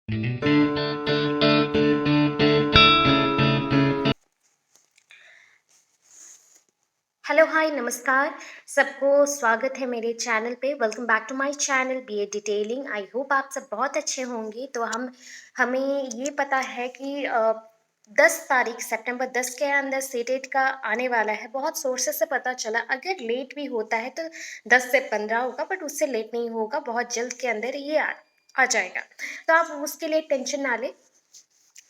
Hello hi नमस्कार। सबको स्वागत है मेरे चैनल पे। Welcome back to my channel BA detailing. I hope आप सब बहुत अच्छे होंगे। तो हमें ये पता है कि 10 तारीख सितंबर 10 के अंदर सीटेट का आने वाला है। बहुत सोर्सेस से पता चला, अगर लेट भी होता है तो 10 से 15 होगा, बट उससे लेट नहीं होगा, बहुत जल्द के अंदर ये आ जाएगा। तो आप उसके लिए टेंशन ना लें।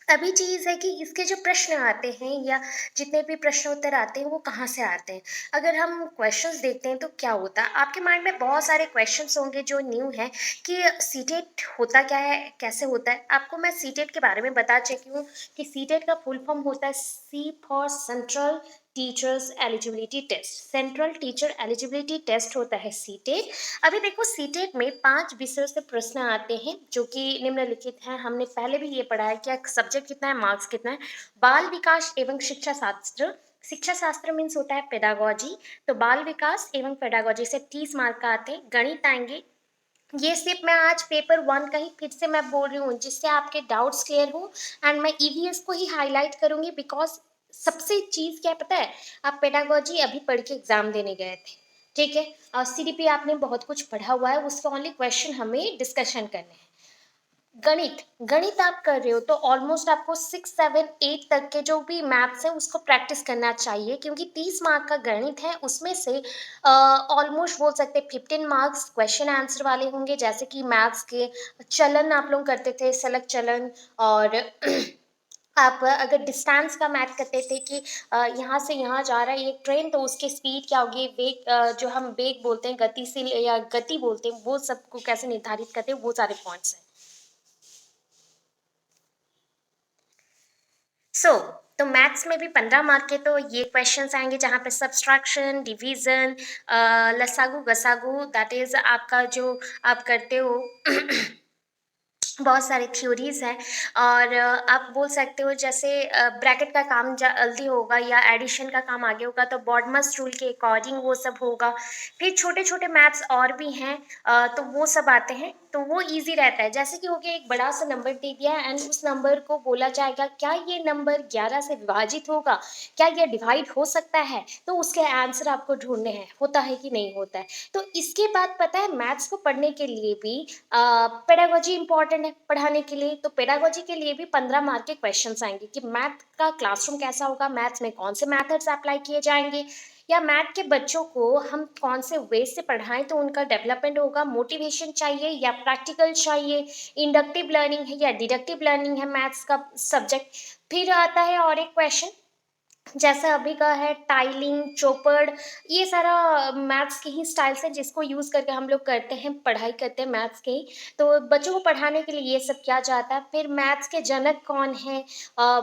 अभी चीज़ है कि इसके जो प्रश्न आते हैं या जितने भी प्रश्न उत्तर आते हैं वो कहाँ से आते हैं। अगर हम क्वेश्चंस देखते हैं तो क्या होता है, आपके माइंड में बहुत सारे क्वेश्चंस होंगे जो न्यू है कि सीटेट होता क्या है, कैसे होता है। आपको मैं सीटेट के बारे में बता चुकी हूँ कि सीटेट का फुल फॉर्म होता है C for central teachers eligibility test. Central teacher eligibility test होता है सीटेट। अभी देखो सीटेट में 5 विषयों से प्रश्न आते हैं जो कि निम्नलिखित हैं। हमने पहले भी ये पढ़ा है, क्या सब्जेक्ट कितना है, मार्क्स कितना है। बाल विकास एवं शिक्षा शास्त्र, शिक्षा शास्त्र मीन्स होता है पेडागोजी। तो बाल विकास एवं पेडागोजी से 30 मार्क का आते हैं। गणित आएंगे। ये सिर्फ मैं आज पेपर 1 का ही फिर से मैं बोल रही हूँ जिससे आपके डाउट्स क्लियर हो। एंड मैं ईवीएस को ही हाईलाइट करूंगी बिकॉज सबसे चीज़ क्या है पता है, आप पेडागोजी अभी पढ़ के एग्जाम देने गए थे, ठीक है, और सीडीपी आपने बहुत कुछ पढ़ा हुआ है, उसका ओनली क्वेश्चन हमें डिस्कशन करने हैं। गणित, गणित आप कर रहे हो तो ऑलमोस्ट आपको 6, 7, 8 तक के जो भी मैथ्स है उसको प्रैक्टिस करना चाहिए, क्योंकि 30 मार्क का गणित है। उसमें से ऑलमोस्ट बोल सकते हैं 15 मार्क्स क्वेश्चन आंसर वाले होंगे, जैसे कि मैथ्स के चलन आप लोग करते थे, सलग चलन। और आप अगर डिस्टेंस का मैथ करते थे कि यहाँ से यहाँ जा रहा है एक ट्रेन, तो उसकी स्पीड क्या होगी, वेग, जो हम वेग बोलते हैं, गतिशील या गति बोलते हैं, वो सबको कैसे निर्धारित करते हैं, वो सारे पॉइंट्स हैं। सो तो मैथ्स में भी 15 मार्क के तो ये क्वेश्चंस आएंगे जहाँ पे सब्सट्रैक्शन, डिवीजन, लसागु गसागु, दैट इज आपका जो आप करते हो बहुत सारे थ्योरीज हैं। और आप बोल सकते हो जैसे ब्रैकेट का काम जल्दी होगा या एडिशन का काम आगे होगा तो बॉडमस रूल के अकॉर्डिंग वो सब होगा। फिर छोटे छोटे मैथ्स और भी हैं, तो वो सब आते हैं, तो वो इजी रहता है। जैसे कि हो गया, एक बड़ा सा नंबर दे दिया है एंड उस नंबर को बोला जाएगा क्या ये नंबर 11 से विभाजित होगा, क्या ये डिवाइड हो सकता है, तो उसके आंसर आपको ढूंढने हैं, होता है कि नहीं होता है। तो इसके बाद पता है मैथ्स को पढ़ने के लिए भी पेडागोजी इंपॉर्टेंट है पढ़ाने के लिए। तो पेडागोजी के लिए भी 15 मार्क के क्वेश्चंस आएंगे कि मैथ का क्लासरूम कैसा होगा, मैथ्स में कौन से मैथड्स अप्लाई किए जाएंगे, या मैथ के बच्चों को हम कौन से वे से पढ़ाएं तो उनका डेवलपमेंट होगा। मोटिवेशन चाहिए या प्रैक्टिकल चाहिए, इंडक्टिव लर्निंग है या डिडक्टिव लर्निंग है मैथ्स का सब्जेक्ट। फिर आता है और एक क्वेश्चन जैसा अभी का है टाइलिंग, चौपड़, ये सारा मैथ्स के ही स्टाइल्स हैं जिसको यूज़ करके हम लोग करते हैं, पढ़ाई करते हैं मैथ्स के ही। तो बच्चों को पढ़ाने के लिए ये सब किया जाता है। फिर मैथ्स के जनक कौन है,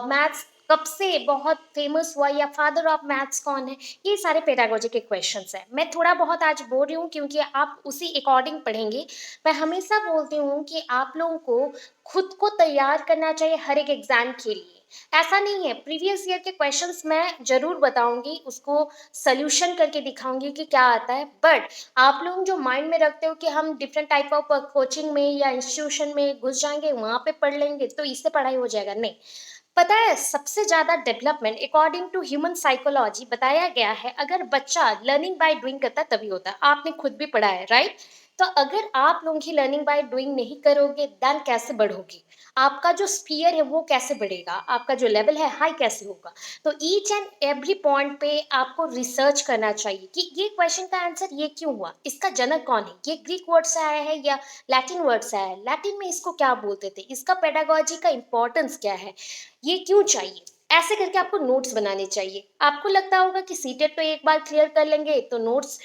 मैथ्स कब से बहुत फेमस हुआ, या फादर ऑफ मैथ्स कौन है, ये सारे पेडागोजी के क्वेश्चंस हैं। मैं थोड़ा बहुत आज बोल रही हूँ क्योंकि आप उसी अकॉर्डिंग पढ़ेंगे। मैं हमेशा बोलती हूँ कि आप लोगों को खुद को तैयार करना चाहिए हर एक एग्जाम के लिए। ऐसा नहीं है, प्रीवियस ईयर के क्वेश्चंस मैं जरूर बताऊंगी, उसको सल्यूशन करके दिखाऊंगी कि क्या आता है। बट आप लोग जो माइंड में रखते हो कि हम डिफरेंट टाइप ऑफ कोचिंग में या इंस्टीट्यूशन में घुस जाएंगे, वहां पे पढ़ लेंगे तो इससे पढ़ाई हो जाएगा, नहीं। पता है सबसे ज्यादा development according to human psychology बताया गया है अगर बच्चा लर्निंग बाय डूइंग करता है तभी होता है। आपने खुद भी पढ़ा है, राइट। तो अगर आप लोग ही लर्निंग बाय डूइंग नहीं करोगे देन कैसे बढ़ोगे, आपका जो स्पीयर है वो कैसे बढ़ेगा, आपका जो लेवल है हाई कैसे होगा। तो ईच एंड एवरी पॉइंट पे आपको रिसर्च करना चाहिए कि ये क्वेश्चन का आंसर ये क्यों हुआ, इसका जनक कौन है, ये ग्रीक वर्ड से आया है या लैटिन वर्ड से आया है, लैटिन में इसको क्या बोलते थे, इसका पेडागोजी का इंपॉर्टेंस क्या है, ये क्यों चाहिए। ऐसे करके आपको नोट्स बनाने चाहिए। आपको लगता होगा कि सीटेट तो एक बार क्लियर कर लेंगे तो नोट्स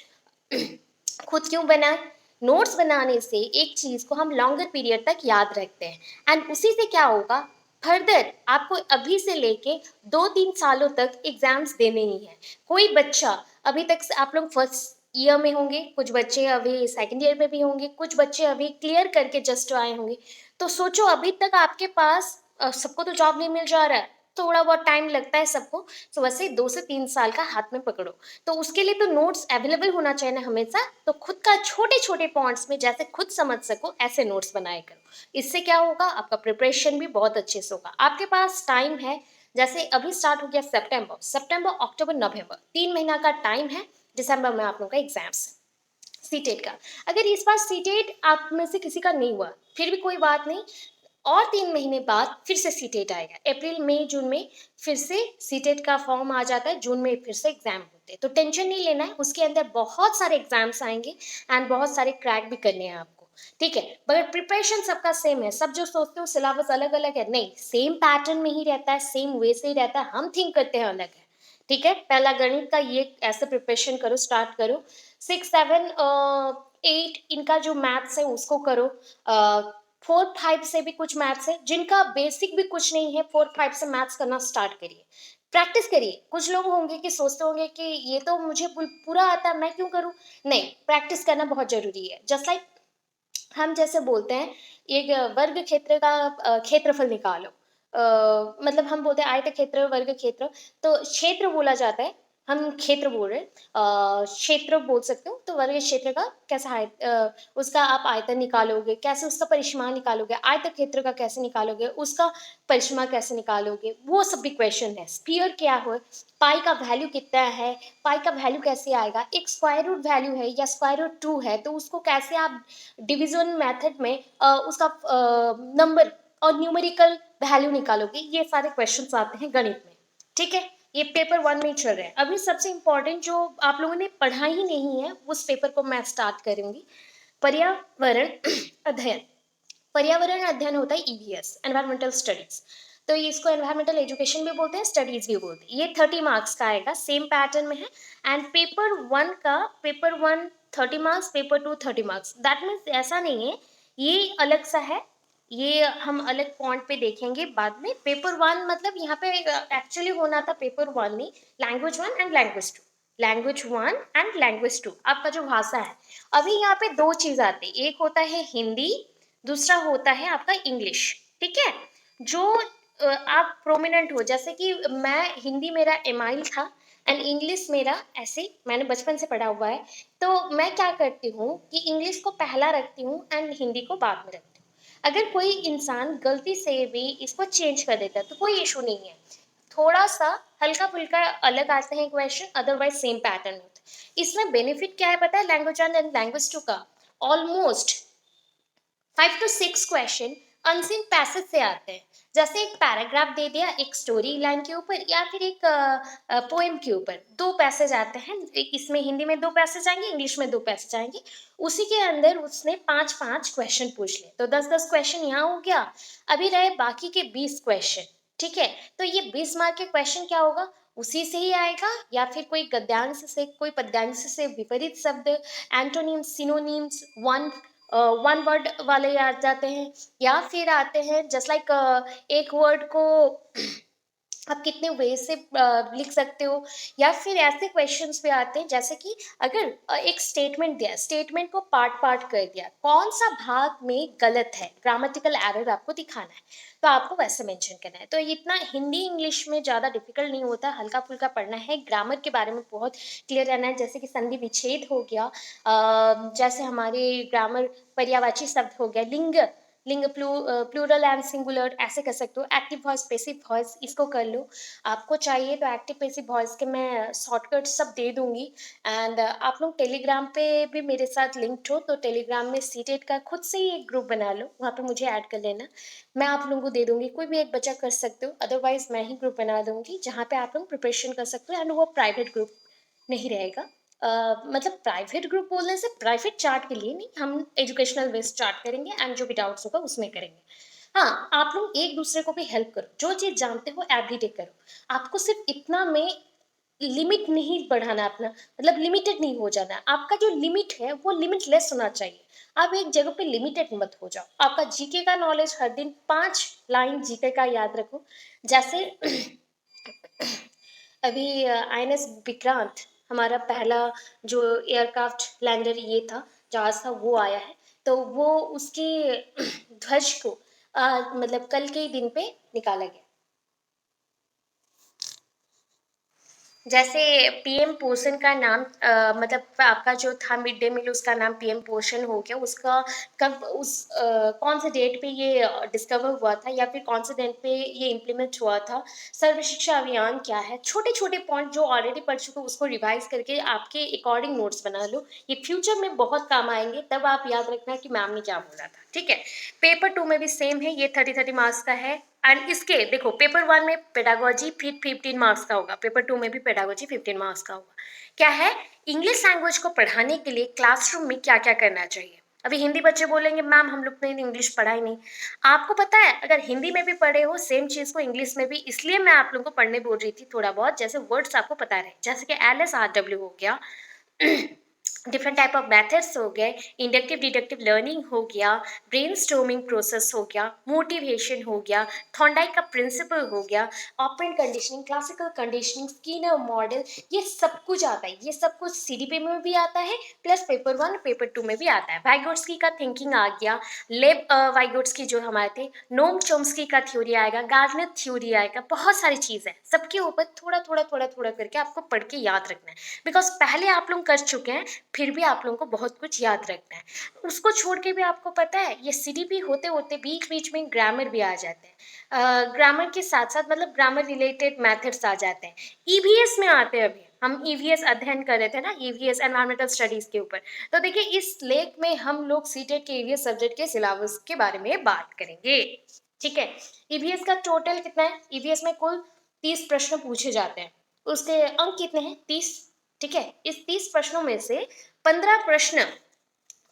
खुद क्यों बनाए। नोट्स बनाने से एक चीज को हम लॉन्गर पीरियड तक याद रखते हैं एंड उसी से क्या होगा, फर्दर आपको अभी से लेके 2-3 सालों तक एग्जाम्स देने ही हैं। कोई बच्चा अभी तक आप लोग फर्स्ट ईयर में होंगे, कुछ बच्चे अभी सेकंड ईयर में भी होंगे, कुछ बच्चे अभी क्लियर करके जस्ट आए होंगे। तो सोचो अभी तक आपके पास सबको तो जॉब नहीं मिल जा रहा है, थोड़ा बहुत टाइम लगता है सबको, तो वैसे 2 से 3 साल का हाथ में पकड़ो। तो उसके लिए तो नोट्स अवेलेबल होना चाहिए ना हमेशा, तो खुद का छोटे-छोटे पॉइंट्स में जैसे खुद समझ सको ऐसे नोट्स बनाया करो। इससे क्या होगा, आपका प्रिपरेशन भी बहुत अच्छे से होगा। आपके पास टाइम है, जैसे अभी स्टार्ट हो गया सितंबर, अक्टूबर, नवंबर 3 महीना का टाइम है, दिसंबर में आप लोगों का एग्ज़ाम्स सीटेट का। अगर इस बार सीटेट आप में से किसी का नहीं हुआ, फिर भी कोई बात नहीं, और 3 महीने बाद फिर से सीटेट आएगा। अप्रैल, मई, जून में फिर से सीटेट का फॉर्म आ जाता है, जून में फिर से एग्ज़ाम होते हैं। तो टेंशन नहीं लेना है, उसके अंदर बहुत सारे एग्ज़ाम्स आएँगे एंड बहुत सारे क्रैक भी करने हैं आपको, ठीक है? मगर प्रिपरेशन सबका सेम है, सब जो सोचते हो सिलेबस अलग-अलग है, नहीं, सेम पैटर्न में ही रहता है, सेम वे से ही रहता है, हम थिंक करते हैं अलग है, ठीक है? पहला गणित का ये ऐसे प्रिपरेशन करो, स्टार्ट करो। 6, 7 8 इनका जो मैथ्स है उसको करो। 4, 5 से भी कुछ मैथ्स है, जिनका बेसिक भी कुछ नहीं है, 4, 5 से मैथ्स करना स्टार्ट करिए। प्रैक्टिस करिए। कुछ लोग होंगे कि सोचते होंगे कि ये तो मुझे पूरा आता है, मैं क्यों करूँ? नहीं, प्रैक्टिस करना बहुत ज़रूरी है। जस्ट लाइक हम जैसे बोलते हैं, एक वर्ग क्षेत्र का क्षेत्रफल निकालो। मतलब हम बोलते हैं आयत क्षेत्र, वर्ग क्षेत्र, तो क्षेत्र बोला जाता है, हम क्षेत्र बोल रहे हैं। क्षेत्र बोल सकते हो, तो वर्ग क्षेत्र का कैसा उसका आप आयतन निकालोगे, कैसे उसका परिसीमा निकालोगे, आयत क्षेत्र का कैसे निकालोगे, उसका परिसीमा कैसे निकालोगे, वो सब भी क्वेश्चन है। स्फीयर क्या हो, पाई का वैल्यू कितना है, पाई का वैल्यू कैसे आएगा, एक स्क्वायर रूट वैल्यू है या स्क्वायर रूट 2 है, तो उसको कैसे आप डिवीजन मेथड में उसका नंबर और न्यूमेरिकल वैल्यू निकालोगे, ये सारे क्वेश्चंस आते हैं गणित में, ठीक है? ये पेपर 1 में ही चल रहा है। अभी सबसे इम्पोर्टेंट जो आप लोगों ने पढ़ा ही नहीं है, उस पेपर को मैं स्टार्ट करूंगी, पर्यावरण अध्ययन। पर्यावरण अध्ययन होता है ईवीएस, एनवायरमेंटल स्टडीज। तो ये इसको एनवायरमेंटल एजुकेशन भी बोलते हैं, स्टडीज भी बोलते हैं। ये 30 मार्क्स का आएगा, सेम पैटर्न में है। And paper 1 30 marks, paper 2 30 marks. That means ऐसा नहीं है, ये अलग सा है, ये हम अलग पॉइंट पे देखेंगे बाद में। पेपर 1 मतलब यहाँ पे एक्चुअली होना था पेपर 1 में language 1 and language 2, language 1 and language 2 आपका जो भाषा है। अभी यहाँ पे दो चीज आती है, एक होता है हिंदी, दूसरा होता है आपका इंग्लिश, ठीक है? जो आप प्रोमिनेंट हो, जैसे कि मैं हिंदी मेरा एमाइल था एंड इंग्लिश मेरा ऐसे मैंने बचपन से पढ़ा हुआ है, तो मैं क्या करती हूँ कि इंग्लिश को पहला रखती हूँ एंड हिंदी को बाद में रखती हूँ। अगर कोई इंसान गलती से भी इसको चेंज कर देता है तो कोई इशू नहीं है, थोड़ा सा हल्का फुल्का अलग आते हैं क्वेश्चन, अदरवाइज सेम पैटर्न होता है। इसमें बेनिफिट क्या है पता है, लैंग्वेज 1 एंड लैंग्वेज 2 का almost 5 to 6 question unseen passage से आते हैं। जैसे एक पैराग्राफ दे दिया एक स्टोरी लाइन के ऊपर या फिर एक पोएम के ऊपर, दो पैसेज आते हैं, इसमें हिंदी में दो पैसेज आएंगे, इंग्लिश में दो पैसेज आएंगे। उसी के अंदर उसने 5 5 क्वेश्चन पूछ लिए, तो 10 10 क्वेश्चन यहाँ हो गया। अभी रहे बाकी के 20 क्वेश्चन, ठीक है? तो ये 20 मार्क के क्वेश्चन क्या होगा, उसी से ही आएगा, या फिर कोई गद्यांश से, कोई पद्यांश से विपरीत शब्द, एंटोनिम्स, सिनोनिम्स, वन वर्ड वाले आ जाते हैं, या फिर आते हैं जस्ट लाइक एक वर्ड को आप कितने वे से लिख सकते हो, या फिर ऐसे क्वेश्चंस भी आते हैं जैसे कि अगर एक स्टेटमेंट दिया, स्टेटमेंट को पार्ट पार्ट कर दिया, कौन सा भाग में गलत है, ग्रामेटिकल एरर आपको दिखाना है, तो आपको वैसे मेंशन करना है। तो इतना हिंदी इंग्लिश में ज़्यादा डिफिकल्ट नहीं होता, हल्का फुल्का पढ़ना है, ग्रामर के बारे में बहुत क्लियर रहना है, जैसे कि संधि विच्छेद हो गया, जैसे हमारे ग्रामर पर्यायवाची शब्द हो गया, लिंग, प्लूरल एंड सिंगुलर ऐसे कर सकते हो, एक्टिव वॉइस, पैसिव वॉइस, इसको कर लो। आपको चाहिए तो एक्टिव पैसिव वॉइस के मैं शॉर्टकट सब दे दूंगी। एंड आप लोग टेलीग्राम पे भी मेरे साथ लिंक्ड हो, तो टेलीग्राम में सीटेट का खुद से ही एक ग्रुप बना लो, वहाँ पे मुझे ऐड कर लेना, मैं आप लोगों को दे दूंगी, कोई भी एक बच्चा कर सकते हो, अदरवाइज मैं ही ग्रुप बना दूंगी जहाँ पे आप लोग प्रिपरेशन कर सकते हो, एंड वो प्राइवेट ग्रुप नहीं रहेगा। मतलब प्राइवेट ग्रुप बोलने से प्राइवेट चार्ट के लिए नहीं, हम एजुकेशनल बेस्ड चार्ट करेंगे एंड जो भी डाउट्स होगा उसमें करेंगे। हाँ, आप लोग एक दूसरे को भी हेल्प करो, जो चीज़ जानते हो एवरीडे करो। आपको सिर्फ इतना में लिमिट नहीं बढ़ाना अपना, मतलब लिमिटेड नहीं हो जाना, आपका जो लिमिट है वो लिमिटलेस होना चाहिए। आप एक जगह पे लिमिटेड मत हो जाओ। आपका जीके का नॉलेज हर दिन 5 लाइन जीके का याद रखो। जैसे अभी आईएनएस विक्रांत, हमारा पहला जो एयरक्राफ्ट लैंडर ये था, जहाज था, वो आया है, तो वो उसके ध्वज को मतलब कल के ही दिन पे निकाला गया। जैसे पीएम पोषण का नाम मतलब आपका जो था मिड डे मील उसका नाम पीएम पोषण हो गया, उसका कब उस कौन से डेट पे ये डिस्कवर हुआ था या फिर कौन से डेट पे ये इम्प्लीमेंट हुआ था? सर्व शिक्षा अभियान क्या है? छोटे-छोटे पॉइंट जो ऑलरेडी पढ़ चुके हो उसको रिवाइज़ करके आपके अकॉर्डिंग नोट्स बना लो। ये फ्यूचर में बहुत काम आएँगे, तब आप याद रखना कि मैम ने क्या बोला था, ठीक है? पेपर 2 में भी सेम है, ये 30-30 मार्क्स का है एंड इसके देखो पेपर 1 में पेडागोजी फिर 15 मार्क्स का होगा, पेपर 2 में भी पेडागोजी 15 मार्क्स का होगा। क्या है? इंग्लिश लैंग्वेज को पढ़ाने के लिए क्लासरूम में क्या-क्या करना चाहिए? अभी हिंदी बच्चे बोलेंगे मैम हम लोग ने इंग्लिश पढ़ा ही नहीं। आपको पता है अगर हिंदी में भी पढ़े हो सेम चीज़ को इंग्लिश में भी इसलिए मैं आप लोगों को पढ़ने बोल रही थी थोड़ा बहुत जैसे वर्ड्स आपको पता रहे। जैसे कि एलएसआरडब्ल्यू हो गया डिफरेंट टाइप ऑफ मेथड्स हो गए, इंडक्टिव डिडक्टिव लर्निंग हो गया, ब्रेनस्टॉर्मिंग प्रोसेस हो गया, मोटिवेशन हो गया, थॉर्नडाइक का प्रिंसिपल हो गया, operant conditioning, classical conditioning, Skinner model, ये सब कुछ आता है। ये सब कुछ सीडीपी में भी आता है प्लस पेपर 1 पेपर 2 में भी आता है। वाइगोट्स्की का थिंकिंग आ गया, लेब वाइगोट्स्की जो हमारे थे, नोम चोम्स्की का थ्योरी आएगा, गार्डनर थ्योरी आएगा, बहुत सारी चीज़ है। सबके ऊपर थोड़ा-थोड़ा करके आपको पढ़ के याद रखना है। बिकॉज़ पहले आप लोग कर चुके हैं, फिर भी आप लोगों को बहुत कुछ याद रखना है। उसको छोड़ के भी आपको पता है ये सीडीपी होते-होते बीच-बीच में ग्रामर भी आ जाते हैं। ग्रामर के साथ-साथ मतलब ग्रामर रिलेटेड मेथड्स आ जाते हैं। ईवीएस में आते हैं अभी। हम ईवीएस अध्ययन कर रहे थे ना, ईवीएस एनवायरमेंटल स्टडीज़ के ऊपर। तो देखिए इस लेख में हम लोग सीटेट के ईवीएस सब्जेक्ट के सिलेबस के बारे में बात करेंगे। ठीक है? ईवीएस का टोटल कितना है? ईवीएस में कुल 30 प्रश्न पूछे जाते हैं। उसके अंक कितने हैं? 30। ठीक है? इस 30 प्रश्नों में से 15 प्रश्न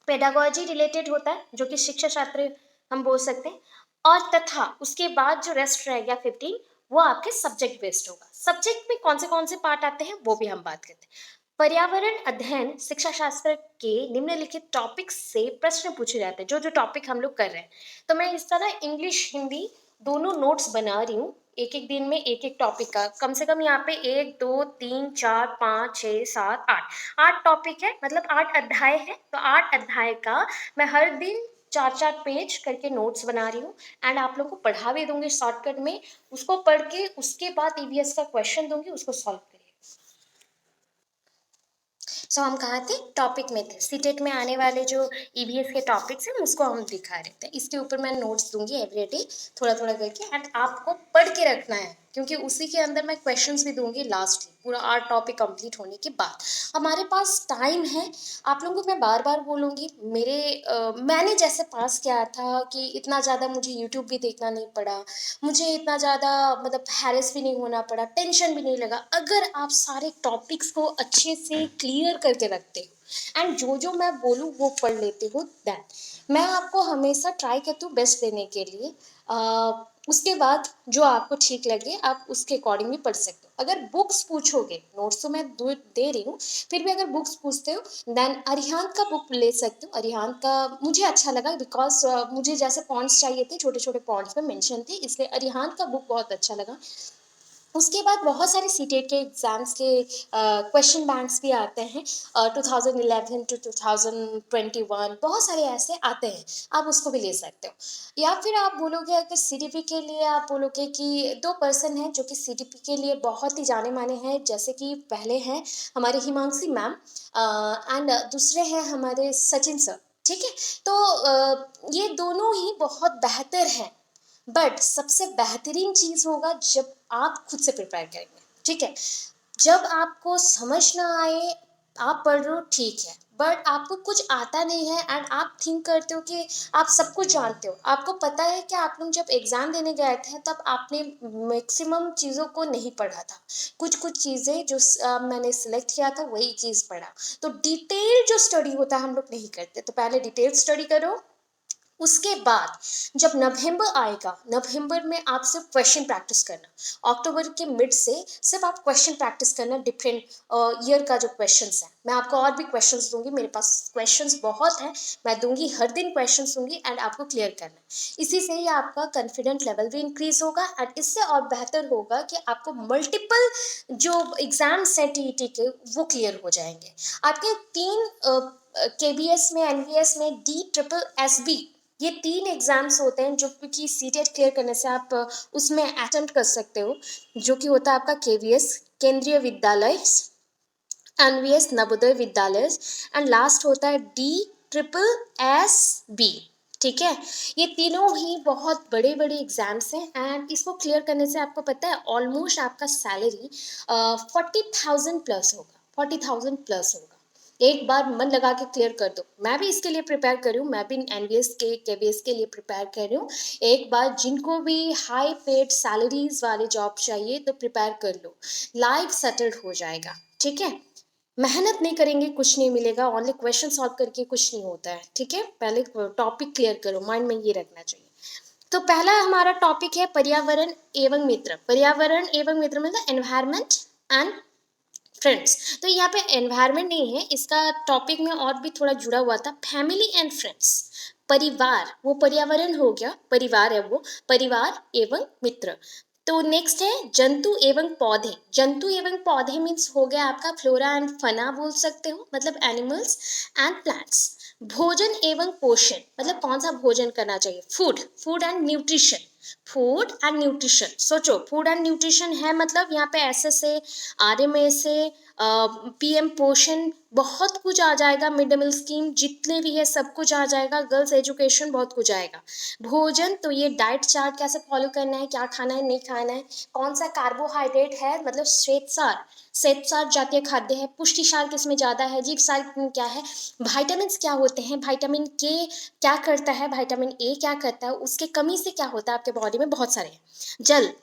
पेडागोजी रिलेटेड होता है, जो कि शिक्षा शास्त्र हम बोल सकते हैं और तथा उसके बाद जो रेस्ट रह गया 15 वो आपके सब्जेक्ट बेस्ड होगा। सब्जेक्ट में कौन से पार्ट आते हैं वो भी हम बात करते हैं। पर्यावरण अध्ययन शिक्षा शास्त्र के निम्नलिखित टॉपिक्स से प्रश्न पूछे जाते हैं, जो टॉपिक हम लोग कर रहे हैं। तो मैं इस तरह इंग्लिश हिंदी दोनों नोट्स बना रही हूँ, एक एक दिन में एक एक टॉपिक का कम से कम यहाँ पे 1 2 3 4 5 6 7 8 8 टॉपिक है, मतलब 8 अध्याय है, तो 8 अध्याय का मैं हर दिन 4-4 पेज करके नोट्स बना रही हूँ एंड आप लोगों को पढ़ा भी दूंगी शॉर्टकट में। उसको पढ़ के उसके बाद ईवीएस का क्वेश्चन दूंगी, उसको सॉल्व करिए। सो हम कहाँ थे? टॉपिक में थे। सीटेट में आने वाले जो ईवीएस के टॉपिक्स हैं उसको हम दिखा रहे थे। इसके ऊपर मैं नोट्स दूंगी एवरीडे थोड़ा-थोड़ा करके एंड आपको पढ़ के रखना है क्योंकि उसी के अंदर मैं क्वेश्चंस भी दूंगी लास्ट पूरा 8 टॉपिक कंप्लीट होने के बाद। हमारे पास टाइम है, आप लोगों को मैं बार-बार बोलूँगी मैंने जैसे पास किया था कि इतना ज़्यादा मुझे यूट्यूब भी देखना नहीं पड़ा, मुझे इतना ज़्यादा मतलब हैरेस भी नहीं होना पड़ा, टेंशन भी नहीं लगा। अगर आप सारे टॉपिक्स को अच्छे से क्लियर करके रखते हो एंड जो मैं बोलूँ वो पढ़ लेते हो दैन मैं आपको हमेशा ट्राई करती हूँ बेस्ट देने के लिए। उसके बाद जो आपको ठीक लगे आप उसके अकॉर्डिंग भी पढ़ सकते हो। अगर बुक्स पूछोगे, नोट्स तो मैं दे रही हूँ, फिर भी अगर बुक्स पूछते हो देन अरिहंत का बुक ले सकते हो। अरिहंत का मुझे अच्छा लगा बिकॉज़ मुझे जैसे पॉइंट्स चाहिए थे, छोटे-छोटे पॉइंट्स में मेंशन थे, इसलिए अरिहंत का बुक बहुत अच्छा लगा। उसके बाद बहुत सारे सीटेट के एग्ज़ाम्स के क्वेश्चन बैंक्स भी आते हैं 2011 टू 2021 बहुत सारे ऐसे आते हैं, आप उसको भी ले सकते हो। या फिर आप बोलोगे अगर सीटीपी के लिए आप बोलोगे कि 2 पर्सन हैं जो कि सीटीपी के लिए बहुत ही जाने-माने हैं, जैसे कि पहले हैं हमारे हिमांशी मैम एंड दूसरे हैं हमारे सचिन सर, ठीक है? तो ये दोनों ही बहुत बेहतर हैं। बट सबसे बेहतरीन चीज़ होगा जब आप खुद से प्रिपेयर करेंगे, ठीक है? जब आपको समझ ना आए, आप पढ़ रहे हो ठीक है, बट आपको कुछ आता नहीं है एंड आप थिंक करते हो कि आप सब कुछ जानते हो। आपको पता है कि आप लोग जब एग्ज़ाम देने गए थे तब आपने मैक्सिमम चीज़ों को नहीं पढ़ा था। कुछ-कुछ चीज़ें जो मैंने सिलेक्ट किया था वही चीज़ पढ़ा। तो डिटेल जो स्टडी होता है हम लोग नहीं करते, तो पहले डिटेल स्टडी करो उसके बाद जब नवंबर आएगा, नवंबर में आप सिर्फ क्वेश्चन प्रैक्टिस करना। अक्टूबर के मिड से सिर्फ आप क्वेश्चन प्रैक्टिस करना डिफरेंट ईयर का जो क्वेश्चंस है। मैं आपको और भी क्वेश्चंस दूंगी, मेरे पास क्वेश्चंस बहुत हैं, मैं दूंगी हर दिन क्वेश्चंस दूंगी एंड आपको क्लियर करना है। इसी से ही आपका कॉन्फिडेंट लेवल भी इंक्रीज होगा एंड इससे और बेहतर होगा कि आपको मल्टीपल जो एग्जाम्स हैं टीईटी के वो क्लियर हो जाएंगे। आपके 3 केबीएस में, एनवीएस में, डी ट्रिपल एसबी ये 3 एग्ज़ाम्स होते हैं जो कि सीटेट क्लियर करने से आप उसमें अटेम्प्ट कर सकते हो, जो कि होता है आपका केवीएस, केंद्रीय विद्यालय, NVS Navodaya Vidyalaya, and last होता है DSSB। ठीक है, ये तीनों ही बहुत बड़े बड़े एग्जाम्स हैं एंड इसको क्लियर करने से आपको पता है ऑलमोस्ट आपका सैलरी 40,000 प्लस होगा, 40,000 प्लस होगा। एक बार मन लगा के क्लियर कर दो। मैं भी इसके लिए प्रिपेयर कर रही हूँ, मैं भी एनवीएस के केवीएस के लिए प्रिपेयर कर रही हूँ। एक बार जिनको भी हाई पेड सैलरीज वाले जॉब चाहिए तो प्रिपेयर कर लो, लाइफ सेटल्ड हो जाएगा। ठीक है, मेहनत नहीं करेंगे कुछ नहीं मिलेगा, ओनली क्वेश्चन सॉल्व करके कुछ नहीं होता है। ठीक है, पहले टॉपिक क्लियर करो, माइंड में ये रखना चाहिए। तो पहला हमारा टॉपिक है पर्यावरण एवं मित्र। पर्यावरण एवं मित्र मतलब एनवायरमेंट एंड फ्रेंड्स। तो यहाँ पे एनवायरमेंट नहीं है, इसका टॉपिक में और भी थोड़ा जुड़ा हुआ था, फैमिली एंड फ्रेंड्स। परिवार वो पर्यावरण हो गया, परिवार है वो, परिवार एवं मित्र। तो नेक्स्ट है जंतु एवं पौधे। जंतु एवं पौधे मीन्स हो गया आपका फ्लोरा एंड फना बोल सकते हो, मतलब एनिमल्स एंड प्लांट्स। भोजन एवं पोषण मतलब कौन सा भोजन करना चाहिए, food, food and nutrition. Food and nutrition, सोचो फूड एंड न्यूट्रिशन है मतलब यहाँ पे ऐसे से RMA से PM पोषण बहुत कुछ आ जाएगा, मिड डे मील स्कीम जितने भी है सब कुछ आ जाएगा, गर्ल्स एजुकेशन बहुत कुछ आएगा। भोजन तो ये डाइट चार्ट कैसे फॉलो करना है, क्या खाना है नहीं खाना है, कौन सा कार्बोहाइड्रेट है मतलब श्वेतसार, श्वेतसार जातीय खाद्य है, पुष्टिसार किसमें ज़्यादा है, जीवसार क्या है, विटामिन क्या होते हैं, विटामिन के क्या करता है, विटामिन ए क्या करता है, उसके कमी से क्या होता है आपके बॉडी में, बहुत सारे हैं। जल,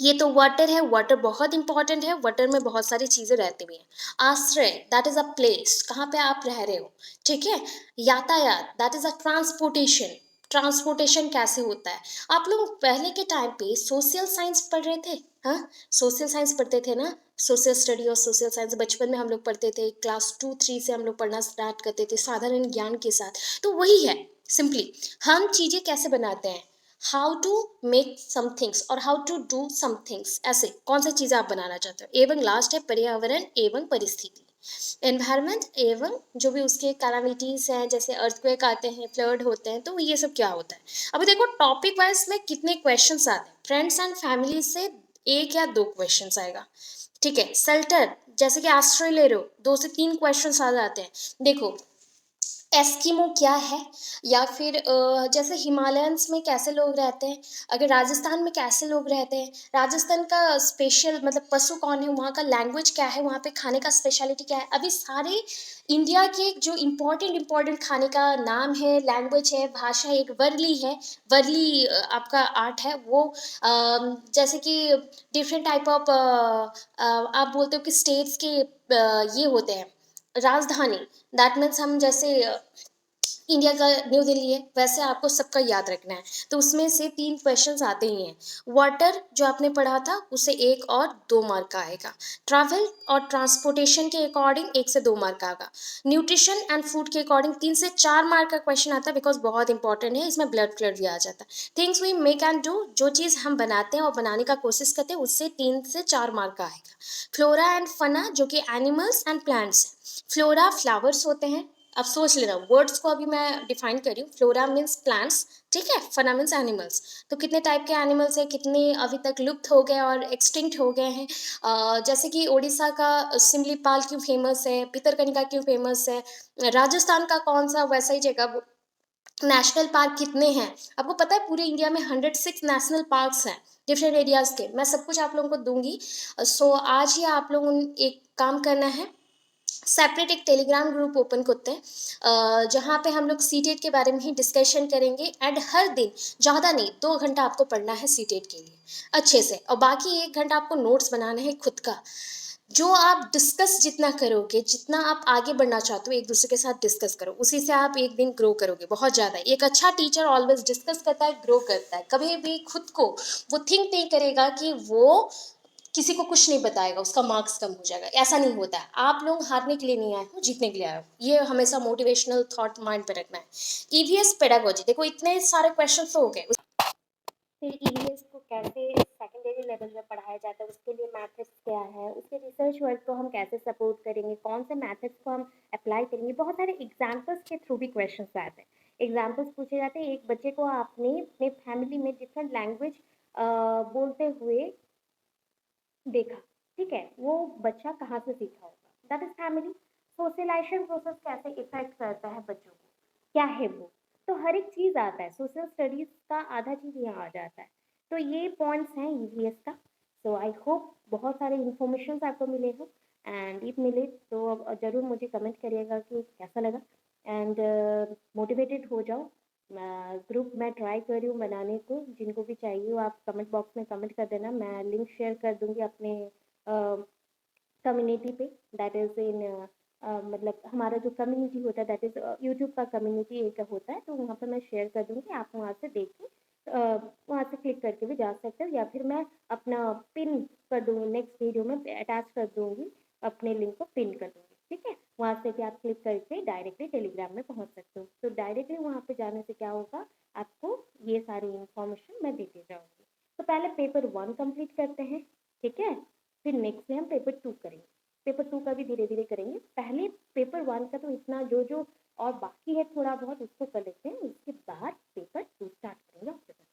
ये तो वाटर है, वाटर बहुत इंपॉर्टेंट है, वाटर में बहुत सारी चीज़ें रहती भी हैं। आश्रय दैट इज़ अ प्लेस, कहाँ पे आप रह रहे हो। ठीक है, यातायात that is a transportation, transportation कैसे होता है। आप लोग पहले के टाइम पे सोशल साइंस पढ़ रहे थे, हाँ सोशल साइंस पढ़ते थे ना, सोशल स्टडी और सोशल साइंस बचपन में हम लोग पढ़ते थे, क्लास 2-3 से हम लोग पढ़ना स्टार्ट करते थे साधारण ज्ञान के साथ। तो वही है सिंपली, हम चीज़ें कैसे बनाते हैं, how to make some things और how to do some things, ऐसे कौन सी चीज़ें आप बनाना चाहते हो। एवं लास्ट है पर्यावरण एवं परिस्थिति, एनवायरमेंट एवं जो भी उसके कैलामिटीज हैं, जैसे अर्थक्वेक आते हैं, फ्लड होते हैं, तो ये सब क्या होता है। अभी देखो टॉपिक वाइज में कितने क्वेश्चंस आते हैं, फ्रेंड्स एंड फैमिली से 1 या 2 क्वेश्चंस आएगा। ठीक है, सेल्टर जैसे कि आश्रय ले रहे हो, 2 से 3 क्वेश्चंस आ जाते हैं। देखो एस्किमो क्या है, या फिर जैसे हिमालयंस में कैसे लोग रहते हैं, अगर राजस्थान में कैसे लोग रहते हैं, राजस्थान का स्पेशल मतलब पशु कौन है, वहाँ का लैंग्वेज क्या है, वहाँ पे खाने का स्पेशलिटी क्या है, अभी सारे इंडिया के जो इम्पोर्टेंट इम्पोर्टेंट खाने का नाम है, लैंग्वेज है, भाषा है, एक वर्ली है, वर्ली आपका आर्ट है वो, जैसे कि डिफरेंट टाइप ऑफ आप बोलते हो कि स्टेट्स के ये होते हैं राजधानी, दैट मीन्स हम जैसे इंडिया का न्यू दिल्ली है, वैसे आपको सबका याद रखना है। तो उसमें से 3 क्वेश्चंस आते ही हैं। वाटर जो आपने पढ़ा था उसे 1 और 2 मार्क का आएगा। ट्रैवल और ट्रांसपोर्टेशन के अकॉर्डिंग 1 से 2 मार्क का आएगा। न्यूट्रिशन एंड फूड के अकॉर्डिंग 3 से 4 मार्क का क्वेश्चन आता है, बिकॉज बहुत इंपॉर्टेंट है, इसमें ब्लड क्लड भी आ जाता है। Things we make and do, जो चीज़ हम बनाते हैं और बनाने का कोशिश करते हैं, उससे 3 से 4 मार्क का आएगा। फ्लोरा एंड फना जो कि एनिमल्स एंड प्लांट्स है। फ्लोरा फ्लावर्स होते हैं, अब सोच लेना वर्ड्स को, अभी मैं डिफाइन कर रही हूँ। फ्लोरा मीन्स प्लांट्स, ठीक है, फना मीन्स एनिमल्स। तो कितने टाइप के एनिमल्स हैं, कितने अभी तक लुप्त हो गए और एक्सटिंक्ट हो गए हैं। जैसे कि उड़ीसा का सिमलीपाल क्यों फेमस है, भितरकनिका क्यों फेमस है, राजस्थान का कौन सा वैसा ही जगह, नेशनल पार्क कितने हैं आपको पता है, पूरे इंडिया में 106 नेशनल पार्क्स हैं डिफरेंट एरियाज के, मैं सब कुछ आप लोगों को दूंगी। सो आज ही आप लोगों एक काम करना है, सेपरेट एक टेलीग्राम ग्रुप ओपन करते हैं, जहाँ पे हम लोग सीटेट के बारे में ही डिस्कशन करेंगे एंड हर दिन ज़्यादा नहीं 2 घंटा आपको पढ़ना है सीटेट के लिए अच्छे से, और बाकी 1 घंटा आपको नोट्स बनाना है खुद का। जो आप डिस्कस जितना करोगे, जितना आप आगे बढ़ना चाहते हो, एक दूसरे के साथ डिस्कस करो, उसी से आप एक दिन ग्रो करोगे बहुत ज़्यादा। एक अच्छा टीचर ऑलवेज डिस्कस करता है, ग्रो करता है, कभी भी खुद को वो थिंक नहीं करेगा कि वो किसी को कुछ नहीं बताएगा उसका मार्क्स कम हो जाएगा, ऐसा नहीं होता है। आप लोग हारने के लिए नहीं आए हो, जीतने के लिए आए हो, ये हमेशा मोटिवेशनल थॉट माइंड पे रखना है। ईवीएस पेडागोजी, देखो इतने सारे क्वेश्चन तो हो गए, फिर ईवीएस को कैसे सेकेंडरी लेवल में पढ़ाया जाता है, उसके लिए मैथड्स क्या है, उसके रिसर्च वर्क को हम कैसे सपोर्ट करेंगे, कौन से मैथड्स को हम अप्लाई करेंगे, बहुत सारे एग्जाम्पल्स के थ्रू भी क्वेश्चन आते हैं। एग्जाम्पल्स पूछे जाते हैं, एक बच्चे को आपने अपने फैमिली में डिफरेंट लैंग्वेज बोलते हुए देखा, ठीक है, वो बच्चा कहाँ से सीखा होगा, that is family. Socialisation process कैसे इफेक्ट करता है बच्चों को, क्या है वो, तो हर एक चीज़ आता है, सोशल स्टडीज का आधा चीज़ यहाँ आ जाता है। तो ये पॉइंट्स हैं ईवीएस का। सो आई होप बहुत सारे इन्फॉर्मेशन आपको मिले हो, एंड इफ मिले तो ज़रूर मुझे कमेंट करिएगा कि कैसा लगा, एंड मोटिवेटेड हो जाओ। ग्रुप मैं ट्राई कर रही हूँ बनाने को, जिनको भी चाहिए हो आप कमेंट बॉक्स में कमेंट कर देना, मैं लिंक शेयर कर दूंगी अपने कम्युनिटी पे, दैट इज़ इन मतलब हमारा जो कम्युनिटी होता है दैट इज़ यूट्यूब का कम्युनिटी एक होता है, तो वहाँ पे मैं शेयर कर दूँगी, आप वहाँ से देख के वहाँ से क्लिक करके भी जा सकते हो, या फिर मैं अपना पिन कर दूँगी, नेक्स्ट वीडियो में अटैच कर दूँगी, अपने लिंक को पिन कर दूँगी, ठीक है। वहाँ से भी आप क्लिक करके डायरेक्टली टेलीग्राम में पहुँच सकते हो। तो डायरेक्टली वहाँ पे जाने से क्या होगा, आपको ये सारी इन्फॉर्मेशन मैं देती जाऊँगी। तो पहले पेपर 1 कंप्लीट करते हैं, ठीक है, फिर नेक्स्ट में हम पेपर 2 करेंगे। पेपर 2 का भी धीरे-धीरे करेंगे। पहले पेपर 1 का तो इतना जो और बाकी है थोड़ा बहुत उसको कर लेते हैं, उसके बाद पेपर 2 स्टार्ट करेंगे आपके पास।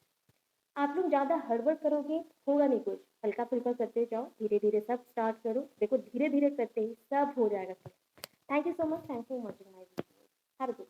आप लोग ज़्यादा हड़बड़ करोगे, होगा नहीं कुछ, हल्का-फुल्का करते जाओ, धीरे-धीरे सब स्टार्ट करो। देखो धीरे-धीरे करते ही सब हो जाएगा। Thank you so much, thanks for watching my video. Have a good